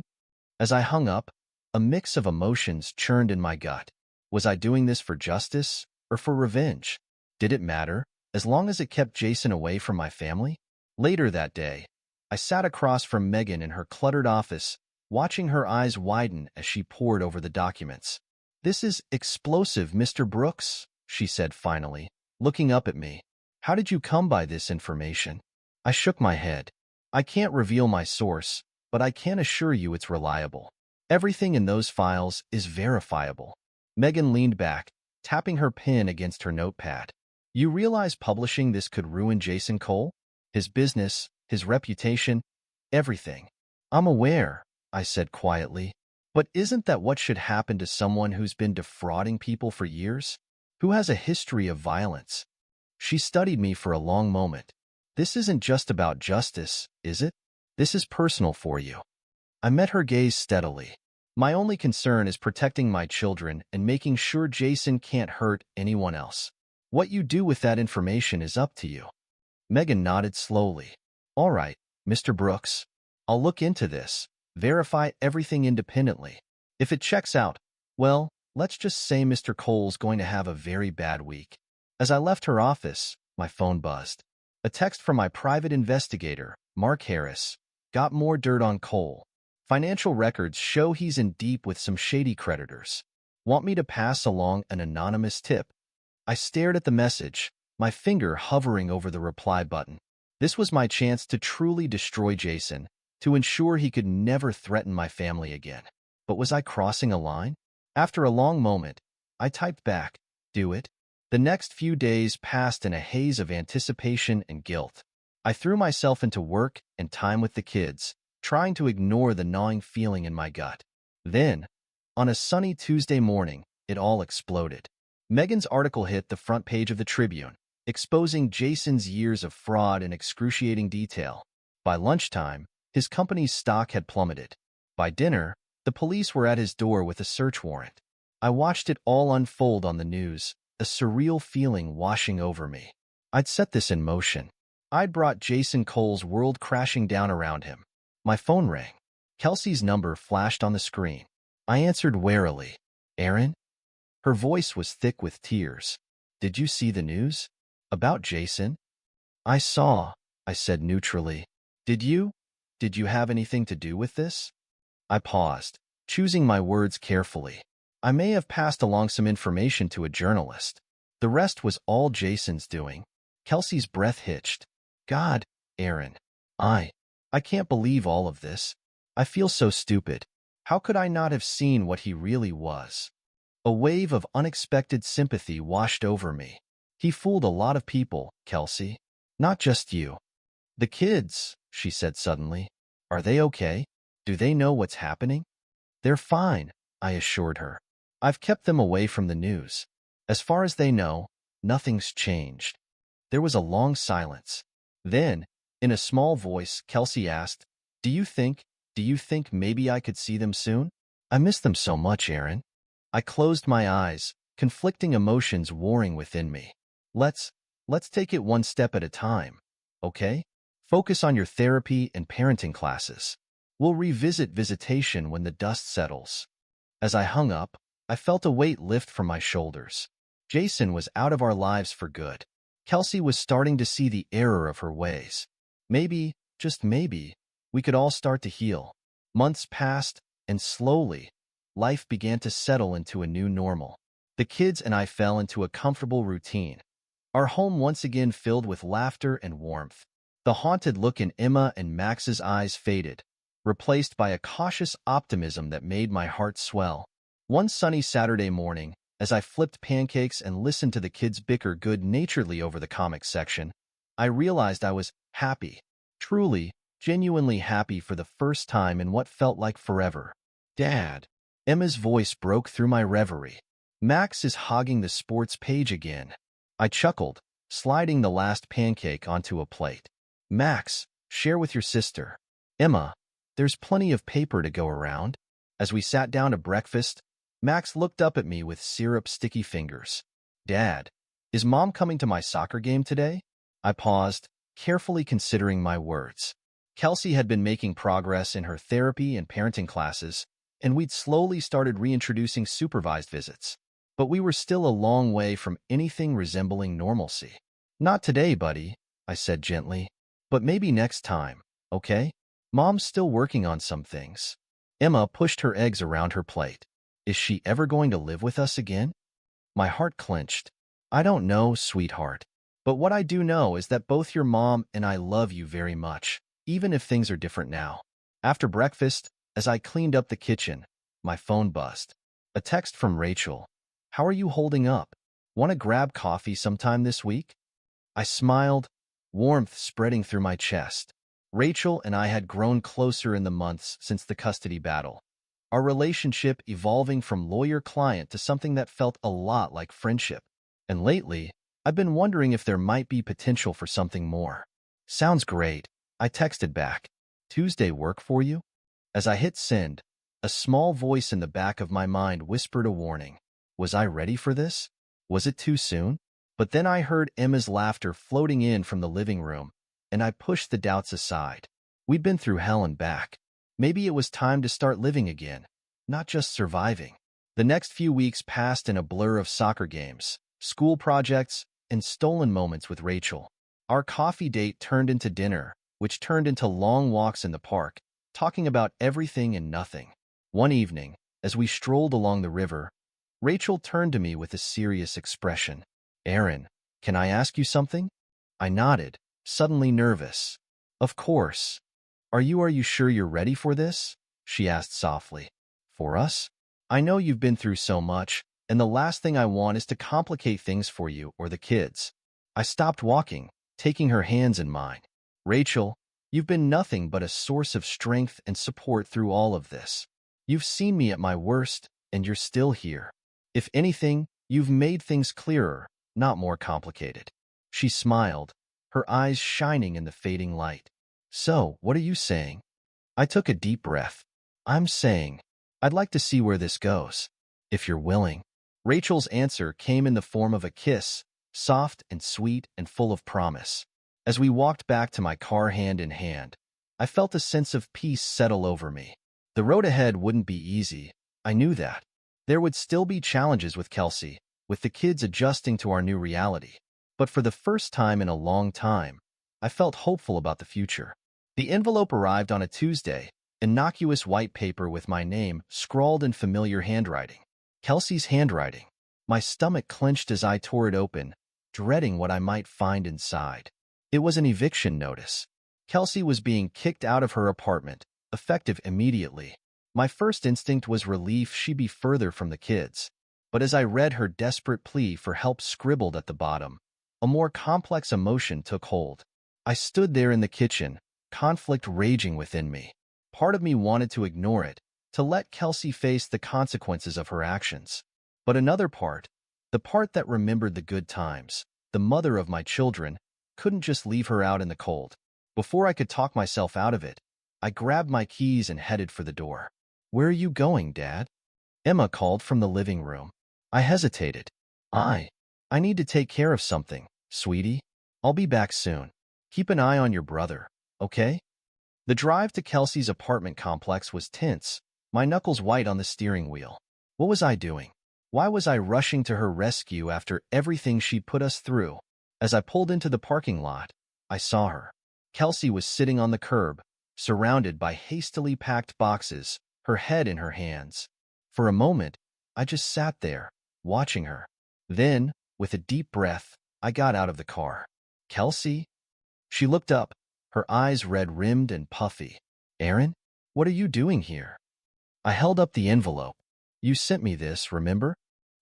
As I hung up, a mix of emotions churned in my gut. Was I doing this for justice or for revenge? Did it matter, as long as it kept Jason away from my family? Later that day, I sat across from Megan in her cluttered office, watching her eyes widen as she pored over the documents. This is explosive, Mr. Brooks, she said finally, looking up at me. How did you come by this information? I shook my head. I can't reveal my source, but I can assure you it's reliable. Everything in those files is verifiable. Megan leaned back, tapping her pen against her notepad. You realize publishing this could ruin Jason Cole? His business, his reputation, everything. I'm aware, I said quietly. But isn't that what should happen to someone who's been defrauding people for years? Who has a history of violence? She studied me for a long moment. This isn't just about justice, is it? This is personal for you. I met her gaze steadily. My only concern is protecting my children and making sure Jason can't hurt anyone else. What you do with that information is up to you. Megan nodded slowly. All right, Mr. Brooks. I'll look into this, verify everything independently. If it checks out, well, let's just say Mr. Cole's going to have a very bad week. As I left her office, my phone buzzed. A text from my private investigator, Mark Harris. Got more dirt on Cole. Financial records show he's in deep with some shady creditors. Want me to pass along an anonymous tip? I stared at the message, my finger hovering over the reply button. This was my chance to truly destroy Jason, to ensure he could never threaten my family again. But was I crossing a line? After a long moment, I typed back, do it. The next few days passed in a haze of anticipation and guilt. I threw myself into work and time with the kids, trying to ignore the gnawing feeling in my gut. Then, on a sunny Tuesday morning, it all exploded. Megan's article hit the front page of the Tribune, exposing Jason's years of fraud in excruciating detail. By lunchtime, his company's stock had plummeted. By dinner, the police were at his door with a search warrant. I watched it all unfold on the news, a surreal feeling washing over me. I'd set this in motion. I'd brought Jason Cole's world crashing down around him. My phone rang. Kelsey's number flashed on the screen. I answered warily. Aaron? Her voice was thick with tears. Did you see the news? About Jason? I saw, I said neutrally. Did you? Did you have anything to do with this? I paused, choosing my words carefully. I may have passed along some information to a journalist. The rest was all Jason's doing. Kelsey's breath hitched. God, Aaron. I can't believe all of this. I feel so stupid. How could I not have seen what he really was? A wave of unexpected sympathy washed over me. He fooled a lot of people, Kelsey. Not just you. The kids, she said suddenly. Are they okay? Do they know what's happening? They're fine, I assured her. I've kept them away from the news. As far as they know, nothing's changed. There was a long silence. Then, in a small voice, Kelsey asked, Do you think maybe I could see them soon? I miss them so much, Aaron. I closed my eyes, conflicting emotions warring within me. Let's take it one step at a time, okay? Focus on your therapy and parenting classes. We'll revisit visitation when the dust settles. As I hung up, I felt a weight lift from my shoulders. Jason was out of our lives for good. Kelsey was starting to see the error of her ways. Maybe, just maybe, we could all start to heal. Months passed, and slowly, life began to settle into a new normal. The kids and I fell into a comfortable routine. Our home once again filled with laughter and warmth. The haunted look in Emma and Max's eyes faded, replaced by a cautious optimism that made my heart swell. One sunny Saturday morning, as I flipped pancakes and listened to the kids bicker good-naturedly over the comics section, I realized I was happy, truly, genuinely happy for the first time in what felt like forever. Dad. Emma's voice broke through my reverie. Max is hogging the sports page again. I chuckled, sliding the last pancake onto a plate. Max, share with your sister. Emma, there's plenty of paper to go around. As we sat down to breakfast, Max looked up at me with syrup-sticky fingers. Dad, is Mom coming to my soccer game today? I paused, carefully considering my words. Kelsey had been making progress in her therapy and parenting classes, and we'd slowly started reintroducing supervised visits. But we were still a long way from anything resembling normalcy. Not today, buddy, I said gently. But maybe next time, okay? Mom's still working on some things. Emma pushed her eggs around her plate. Is she ever going to live with us again? My heart clenched. I don't know, sweetheart. But what I do know is that both your mom and I love you very much, even if things are different now. After breakfast, as I cleaned up the kitchen, my phone buzzed. A text from Rachel. How are you holding up? Want to grab coffee sometime this week? I smiled, warmth spreading through my chest. Rachel and I had grown closer in the months since the custody battle. Our relationship evolving from lawyer-client to something that felt a lot like friendship. And lately, I've been wondering if there might be potential for something more. Sounds great, I texted back. Tuesday work for you? As I hit send, A small voice in the back of my mind whispered a warning. Was I ready for this? Was it too soon? But then I heard Emma's laughter floating in from the living room, and I pushed the doubts aside. We'd been through hell and back. Maybe it was time to start living again, not just surviving. The next few weeks passed in a blur of soccer games, school projects, and stolen moments with Rachel. Our coffee date turned into dinner, which turned into long walks in the park, talking about everything and nothing. One evening, as we strolled along the river, Rachel turned to me with a serious expression. Aaron, can I ask you something? I nodded, suddenly nervous. Of course. Are you sure you're ready for this? She asked softly. For us? I know you've been through so much, and the last thing I want is to complicate things for you or the kids. I stopped walking, taking her hands in mine. Rachel, you've been nothing but a source of strength and support through all of this. You've seen me at my worst, and you're still here. If anything, you've made things clearer, not more complicated. She smiled, her eyes shining in the fading light. So, what are you saying? I took a deep breath. I'm saying, I'd like to see where this goes, if you're willing. Rachel's answer came in the form of a kiss, soft and sweet and full of promise. As we walked back to my car hand in hand, I felt a sense of peace settle over me. The road ahead wouldn't be easy, I knew that. There would still be challenges with Kelsey, with the kids adjusting to our new reality. But for the first time in a long time, I felt hopeful about the future. The envelope arrived on a Tuesday, innocuous white paper with my name scrawled in familiar handwriting. Kelsey's handwriting. My stomach clenched as I tore it open, dreading what I might find inside. It was an eviction notice. Kelsey was being kicked out of her apartment, effective immediately. My first instinct was relief she'd be further from the kids. But as I read her desperate plea for help scribbled at the bottom, a more complex emotion took hold. I stood there in the kitchen, conflict raging within me. Part of me wanted to ignore it, to let Kelsey face the consequences of her actions. But another part, the part that remembered the good times, the mother of my children, couldn't just leave her out in the cold. Before I could talk myself out of it, I grabbed my keys and headed for the door. Where are you going, Dad? Emma called from the living room. I hesitated. I need to take care of something, sweetie. I'll be back soon. Keep an eye on your brother, okay? The drive to Kelsey's apartment complex was tense, my knuckles white on the steering wheel. What was I doing? Why was I rushing to her rescue after everything she put us through? As I pulled into the parking lot, I saw her. Kelsey was sitting on the curb, surrounded by hastily packed boxes, her head in her hands. For a moment, I just sat there, watching her. Then, with a deep breath, I got out of the car. Kelsey? She looked up, her eyes red-rimmed and puffy. Aaron, what are you doing here? I held up the envelope. You sent me this, remember?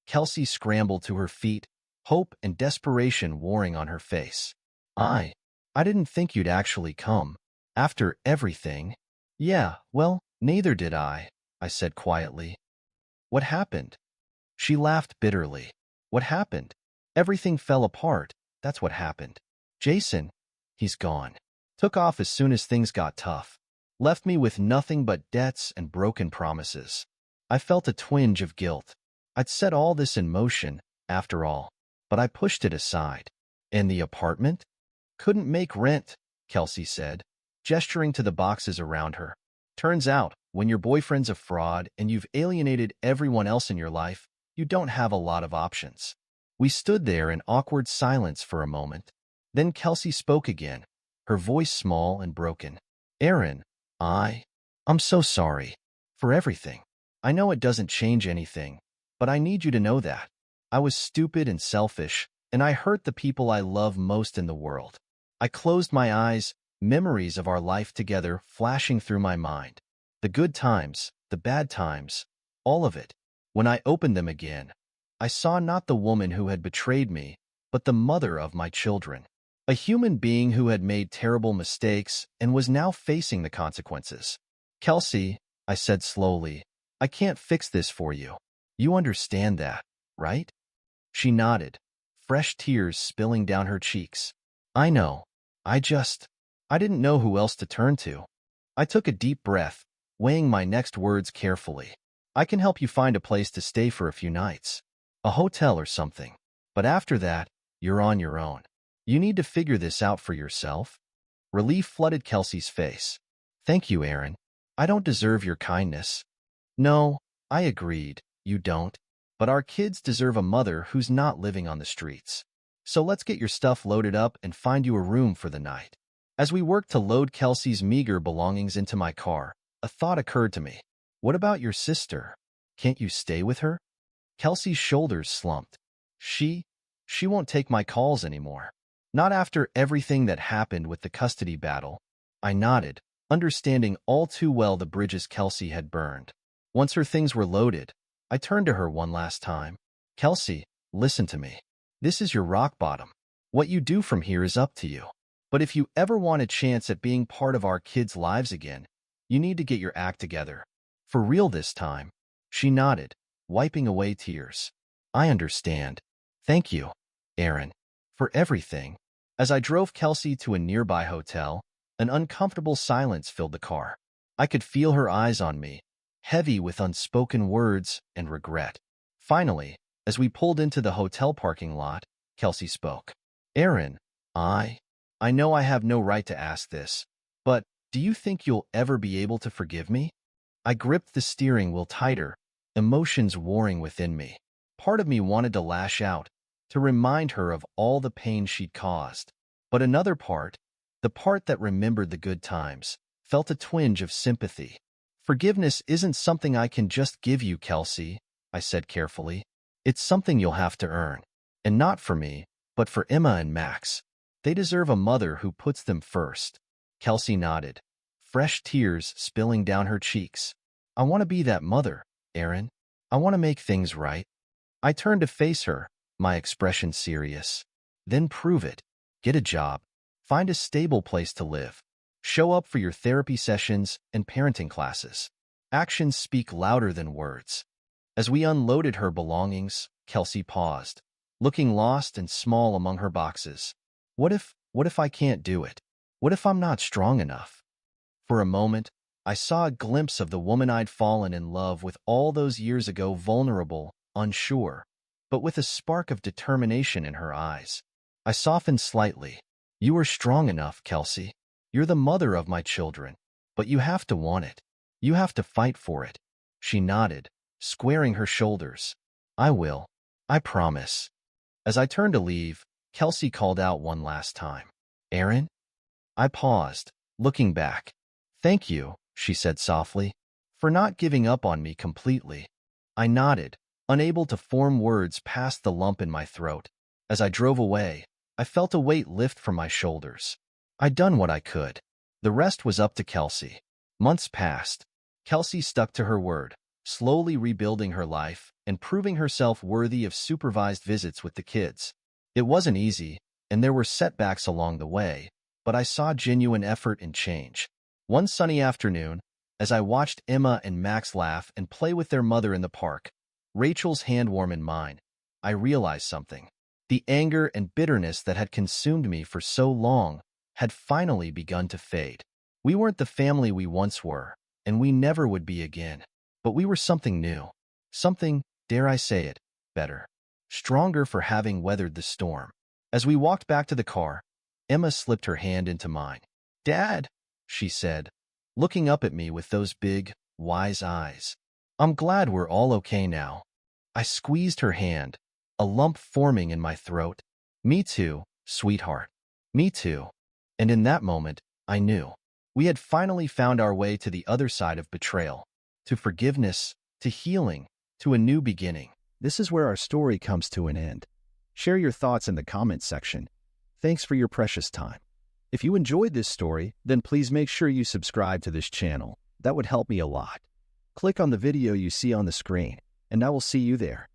Kelsey scrambled to her feet, hope and desperation warring on her face. I didn't think you'd actually come. After everything. Yeah, well, neither did I said quietly. What happened? She laughed bitterly. What happened? Everything fell apart, that's what happened. Jason, he's gone. Took off as soon as things got tough. Left me with nothing but debts and broken promises. I felt a twinge of guilt. I'd set all this in motion, after all, but I pushed it aside. And the apartment? Couldn't make rent, Kelsey said, gesturing to the boxes around her. Turns out, when your boyfriend's a fraud and you've alienated everyone else in your life, you don't have a lot of options. We stood there in awkward silence for a moment. Then Kelsey spoke again, her voice small and broken. Aaron, I'm so sorry. For everything. I know it doesn't change anything, but I need you to know that. I was stupid and selfish, and I hurt the people I love most in the world. I closed my eyes, memories of our life together flashing through my mind. The good times, the bad times, all of it. When I opened them again, I saw not the woman who had betrayed me, but the mother of my children. A human being who had made terrible mistakes and was now facing the consequences. Kelsey, I said slowly, I can't fix this for you. You understand that, right? She nodded, fresh tears spilling down her cheeks. I know. I didn't know who else to turn to. I took a deep breath, weighing my next words carefully. I can help you find a place to stay for a few nights. A hotel or something. But after that, you're on your own. You need to figure this out for yourself. Relief flooded Kelsey's face. Thank you, Aaron. I don't deserve your kindness. No, I agreed, you don't. But our kids deserve a mother who's not living on the streets. So let's get your stuff loaded up and find you a room for the night. As we worked to load Kelsey's meager belongings into my car, a thought occurred to me. What about your sister? Can't you stay with her? Kelsey's shoulders slumped. She won't take my calls anymore. Not after everything that happened with the custody battle. I nodded, understanding all too well the bridges Kelsey had burned. Once her things were loaded, I turned to her one last time. Kelsey, listen to me. This is your rock bottom. What you do from here is up to you. But if you ever want a chance at being part of our kids' lives again, you need to get your act together. For real this time. She nodded, wiping away tears. I understand. Thank you, Aaron, for everything. As I drove Kelsey to a nearby hotel, an uncomfortable silence filled the car. I could feel her eyes on me, heavy with unspoken words and regret. Finally, as we pulled into the hotel parking lot, Kelsey spoke. Aaron, I know I have no right to ask this, but do you think you'll ever be able to forgive me? I gripped the steering wheel tighter, emotions warring within me. Part of me wanted to lash out, to remind her of all the pain she'd caused. But another part, the part that remembered the good times, felt a twinge of sympathy. Forgiveness isn't something I can just give you, Kelsey, I said carefully. It's something you'll have to earn. And not for me, but for Emma and Max. They deserve a mother who puts them first. Kelsey nodded, fresh tears spilling down her cheeks. I want to be that mother, Aaron. I want to make things right. I turned to face her, my expression serious. Then prove it. Get a job. Find a stable place to live. Show up for your therapy sessions and parenting classes. Actions speak louder than words. As we unloaded her belongings, Kelsey paused, looking lost and small among her boxes. What if I can't do it? What if I'm not strong enough? For a moment, I saw a glimpse of the woman I'd fallen in love with all those years ago, vulnerable, unsure, but with a spark of determination in her eyes. I softened slightly. You are strong enough, Kelsey. You're the mother of my children, but you have to want it. You have to fight for it. She nodded, squaring her shoulders. I will. I promise. As I turned to leave, Kelsey called out one last time. Aaron? I paused, looking back. Thank you, she said softly, for not giving up on me completely. I nodded, unable to form words past the lump in my throat. As I drove away, I felt a weight lift from my shoulders. I'd done what I could. The rest was up to Kelsey. Months passed. Kelsey stuck to her word, slowly rebuilding her life and proving herself worthy of supervised visits with the kids. It wasn't easy, and there were setbacks along the way, but I saw genuine effort and change. One sunny afternoon, as I watched Emma and Max laugh and play with their mother in the park, Rachel's hand warm in mine, I realized something. The anger and bitterness that had consumed me for so long had finally begun to fade. We weren't the family we once were, and we never would be again. But we were something new. Something, dare I say it, better. Stronger for having weathered the storm. As we walked back to the car, Emma slipped her hand into mine. Dad, she said, looking up at me with those big, wise eyes. I'm glad we're all okay now. I squeezed her hand, a lump forming in my throat. Me too, sweetheart. Me too. And in that moment, I knew. We had finally found our way to the other side of betrayal, to forgiveness, to healing, to a new beginning. This is where our story comes to an end. Share your thoughts in the comments section. Thanks for your precious time. If you enjoyed this story, then please make sure you subscribe to this channel. That would help me a lot. Click on the video you see on the screen, and I will see you there.